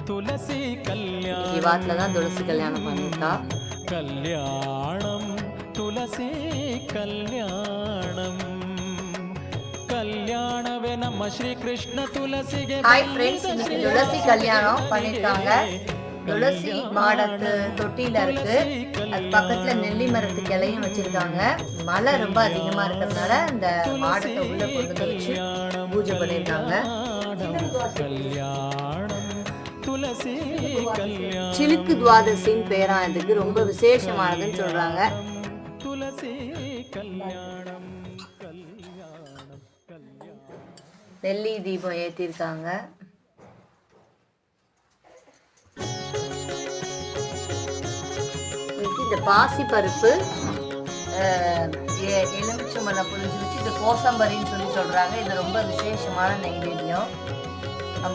துளசி கல்யாணம் இவாத்துல தான் துளசி கல்யாணம் பண்ணிருக்கா. கல்யாணம் துளசி கல்யாணம் கல்யாணவே நம்ம ஸ்ரீ கிருஷ்ண துளசிಗೆ ஹாய் ஃப்ரெண்ட்ஸ், இன்னைக்கு துளசி கல்யாணம் பண்ணிருக்காங்க. துளசி மாடத்து தொட்டியில இருக்கு. அது பக்கத்துல நெல்லி மரத்து கிளையும் வச்சிருக்காங்க. மழை ரொம்ப அதிகமா இருக்கிறதுனால இந்த மாடத்தை உள்ள கொண்டு வச்சு பூஜை பண்ணிருக்காங்க. சிலுக்கு துவாதசின் பேரா இதுக்கு ரொம்ப விசேஷமானதுன்னு சொல்றாங்க. நெல்லி தீபம் ஏற்றிருக்காங்க. இந்த பாசி பருப்பு எலுமிச்சம்பழம் புளிஞ்சு வச்சு இந்த கோசம்பரின்னு சொல்லி சொல்றாங்க. இது ரொம்ப விசேஷமான நைவேத்தியம்.